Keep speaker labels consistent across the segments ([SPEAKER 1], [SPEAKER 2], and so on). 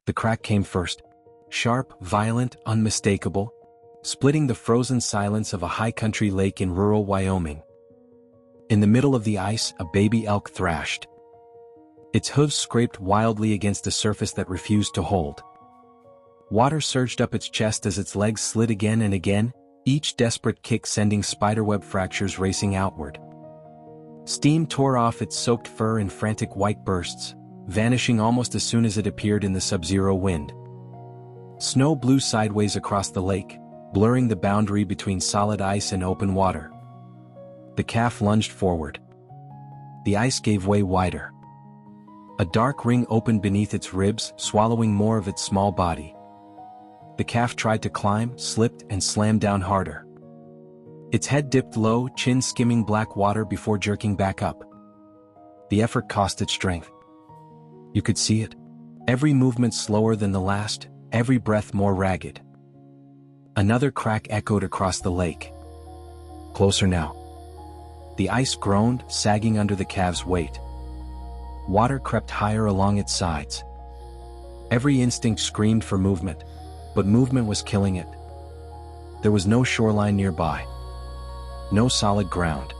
[SPEAKER 1] The crack came first. Sharp, violent, unmistakable, splitting the frozen silence of a high-country lake in rural Wyoming. In the middle of the ice, a baby elk thrashed. Its hooves scraped wildly against a surface that refused to hold. Water surged up its chest as its legs slid again and again, each desperate kick sending spiderweb fractures racing outward. Steam tore off its soaked fur in frantic white bursts, vanishing almost as soon as it appeared in the sub-zero wind. Snow blew sideways across the lake, blurring the boundary between solid ice and open water. The calf lunged forward. The ice gave way wider. A dark ring opened beneath its ribs, swallowing more of its small body. The calf tried to climb, slipped, and slammed down harder. Its head dipped low, chin skimming black water before jerking back up. The effort cost it strength. You could see it. Every movement slower than the last, every breath more ragged. Another crack echoed across the lake. Closer now. The ice groaned, sagging under the calf's weight. Water crept higher along its sides. Every instinct screamed for movement, but movement was killing it. There was no shoreline nearby. No solid ground.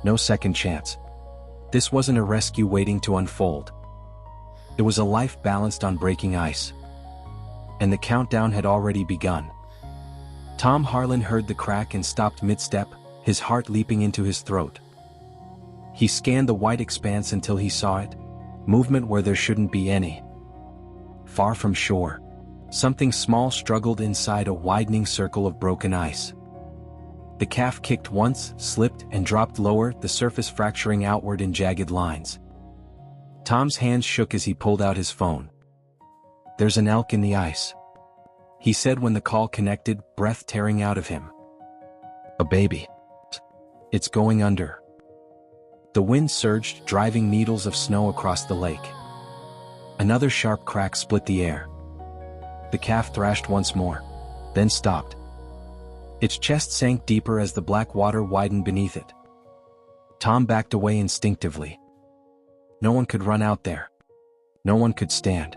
[SPEAKER 1] No second chance. This wasn't a rescue waiting to unfold. It was a life balanced on breaking ice. And the countdown had already begun. Tom Harlan heard the crack and stopped mid-step, his heart leaping into his throat. He scanned the white expanse until he saw it, movement where there shouldn't be any. Far from shore, something small struggled inside a widening circle of broken ice. The calf kicked once, slipped, and dropped lower, the surface fracturing outward in jagged lines. Tom's hands shook as he pulled out his phone. "There's an elk in the ice," he said when the call connected, breath tearing out of him. "A baby. It's going under." The wind surged, driving needles of snow across the lake. Another sharp crack split the air. The calf thrashed once more, then stopped. Its chest sank deeper as the black water widened beneath it. Tom backed away instinctively. No one could run out there. No one could stand.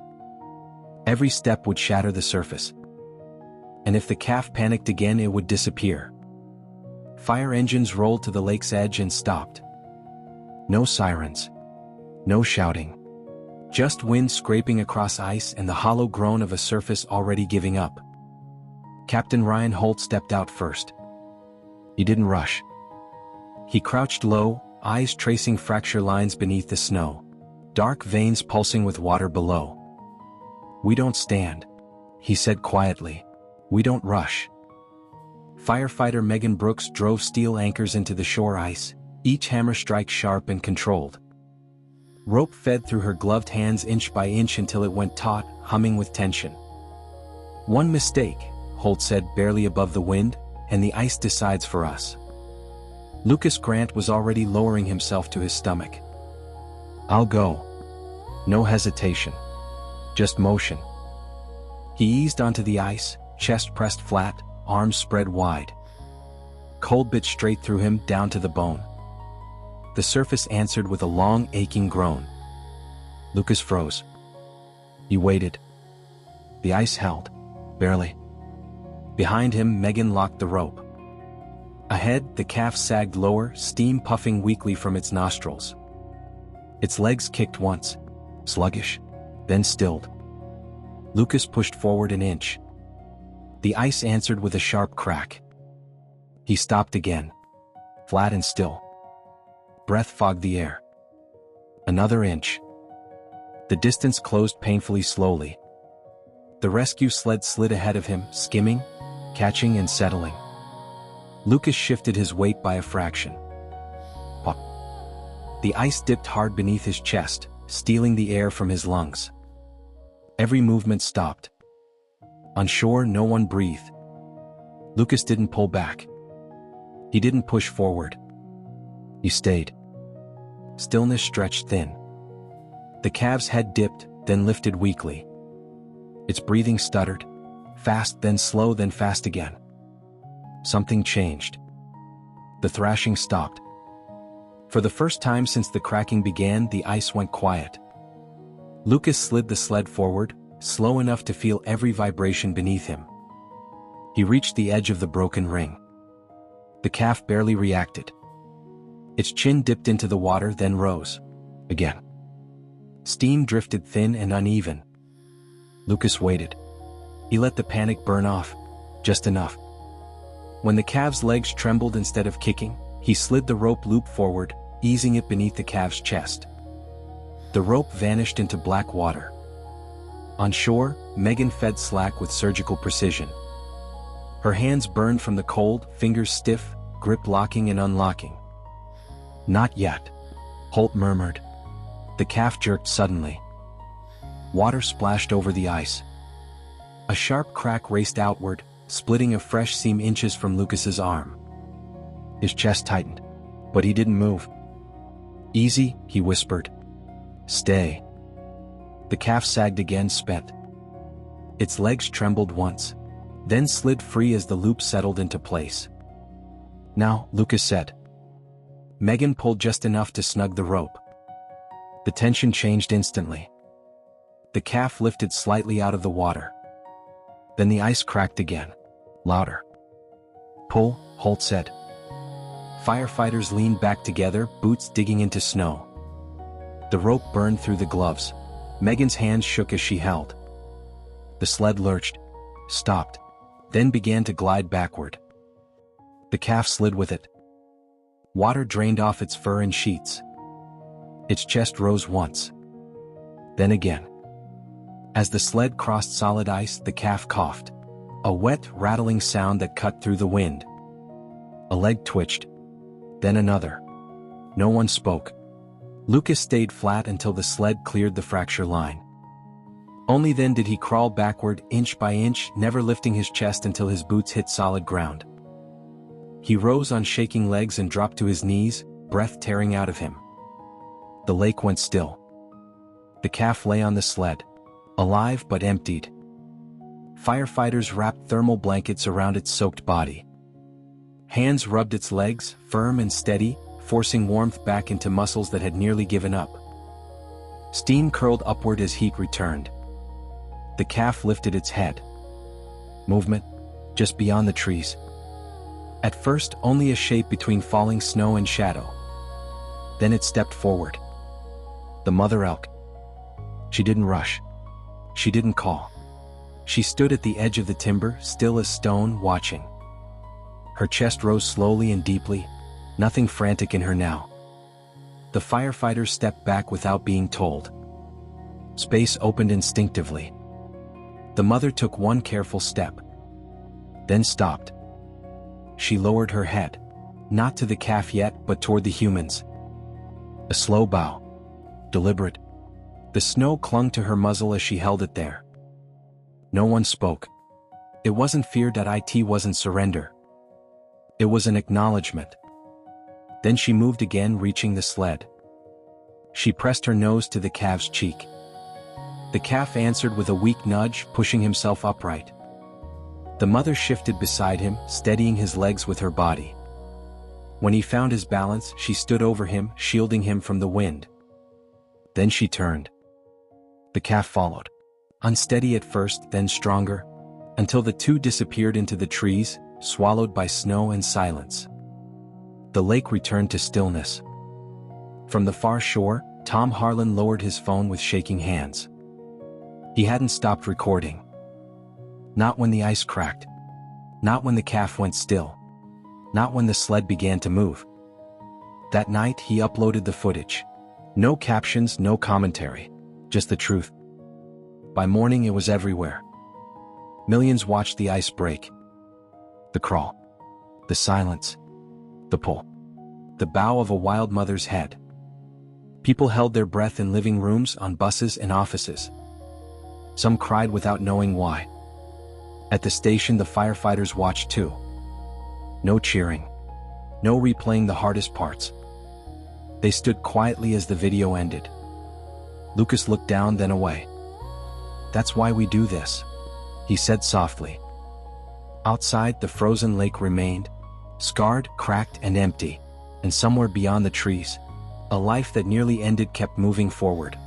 [SPEAKER 1] Every step would shatter the surface. And if the calf panicked again, it would disappear. Fire engines rolled to the lake's edge and stopped. No sirens. No shouting. Just wind scraping across ice and the hollow groan of a surface already giving up. Captain Ryan Holt stepped out first. He didn't rush. He crouched low, eyes tracing fracture lines beneath the snow, dark veins pulsing with water below. "We don't stand," he said quietly. "We don't rush." Firefighter Megan Brooks drove steel anchors into the shore ice, each hammer strike sharp and controlled. Rope fed through her gloved hands inch by inch until it went taut, humming with tension. "One mistake," Holt said barely above the wind, "and the ice decides for us." Lucas Grant was already lowering himself to his stomach. "I'll go." No hesitation. Just motion. He eased onto the ice, chest pressed flat, arms spread wide. Cold bit straight through him, down to the bone. The surface answered with a long, aching groan. Lucas froze. He waited. The ice held. Barely. Behind him, Megan locked the rope. Ahead, the calf sagged lower, steam puffing weakly from its nostrils. Its legs kicked once, sluggish, then stilled. Lucas pushed forward an inch. The ice answered with a sharp crack. He stopped again, flat and still. Breath fogged the air. Another inch. The distance closed painfully slowly. The rescue sled slid ahead of him, skimming, catching and settling. Lucas shifted his weight by a fraction. Pop. The ice dipped hard beneath his chest, stealing the air from his lungs. Every movement stopped. On shore, no one breathed. Lucas didn't pull back. He didn't push forward. He stayed. Stillness stretched thin. The calf's head dipped, then lifted weakly. Its breathing stuttered, fast then slow then fast again. Something changed. The thrashing stopped. For the first time since the cracking began, the ice went quiet. Lucas slid the sled forward, slow enough to feel every vibration beneath him. He reached the edge of the broken ring. The calf barely reacted. Its chin dipped into the water, then rose. Again. Steam drifted thin and uneven. Lucas waited. He let the panic burn off, just enough. When the calf's legs trembled instead of kicking, he slid the rope loop forward, easing it beneath the calf's chest. The rope vanished into black water. On shore, Megan fed slack with surgical precision. Her hands burned from the cold, fingers stiff, grip locking and unlocking. "Not yet," Holt murmured. The calf jerked suddenly. Water splashed over the ice. A sharp crack raced outward, splitting a fresh seam inches from Lucas's arm. His chest tightened, but he didn't move. "Easy," he whispered. "Stay." The calf sagged again, spent. Its legs trembled once, then slid free as the loop settled into place. "Now," Lucas said. Megan pulled just enough to snug the rope. The tension changed instantly. The calf lifted slightly out of the water. Then the ice cracked again, louder. "Pull," Holt said. Firefighters leaned back together, boots digging into snow. The rope burned through the gloves. Megan's hands shook as she held. The sled lurched, stopped, then began to glide backward. The calf slid with it. Water drained off its fur in sheets. Its chest rose once. Then again. As the sled crossed solid ice, the calf coughed. A wet, rattling sound that cut through the wind. A leg twitched. Then another. No one spoke. Lucas stayed flat until the sled cleared the fracture line. Only then did he crawl backward, inch by inch, never lifting his chest until his boots hit solid ground. He rose on shaking legs and dropped to his knees, breath tearing out of him. The lake went still. The calf lay on the sled, alive but emptied. Firefighters wrapped thermal blankets around its soaked body. Hands rubbed its legs, firm and steady, forcing warmth back into muscles that had nearly given up. Steam curled upward as heat returned. The calf lifted its head. Movement, just beyond the trees. At first, only a shape between falling snow and shadow. Then it stepped forward. The mother elk. She didn't rush. She didn't call. She stood at the edge of the timber, still as stone, watching. Her chest rose slowly and deeply, nothing frantic in her now. The firefighters stepped back without being told. Space opened instinctively. The mother took one careful step, then stopped. She lowered her head, not to the calf yet, but toward the humans. A slow bow, deliberate. The snow clung to her muzzle as she held it there. No one spoke. It wasn't fear, it wasn't surrender. It was an acknowledgement. Then she moved again, reaching the sled. She pressed her nose to the calf's cheek. The calf answered with a weak nudge, pushing himself upright. The mother shifted beside him, steadying his legs with her body. When he found his balance, she stood over him, shielding him from the wind. Then she turned. The calf followed. Unsteady at first, then stronger, until the two disappeared into the trees, swallowed by snow and silence. The lake returned to stillness. From the far shore, Tom Harlan lowered his phone with shaking hands. He hadn't stopped recording. Not when the ice cracked. Not when the calf went still. Not when the sled began to move. That night he uploaded the footage. No captions, no commentary. Just the truth. By morning it was everywhere. Millions watched the ice break. The crawl. The silence. The pull. The bow of a wild mother's head. People held their breath in living rooms, on buses and offices. Some cried without knowing why. At the station the firefighters watched too. No cheering. No replaying the hardest parts. They stood quietly as the video ended. Lucas looked down, then away. "That's why we do this," he said softly. Outside, the frozen lake remained, scarred, cracked, and empty, and somewhere beyond the trees, a life that nearly ended kept moving forward.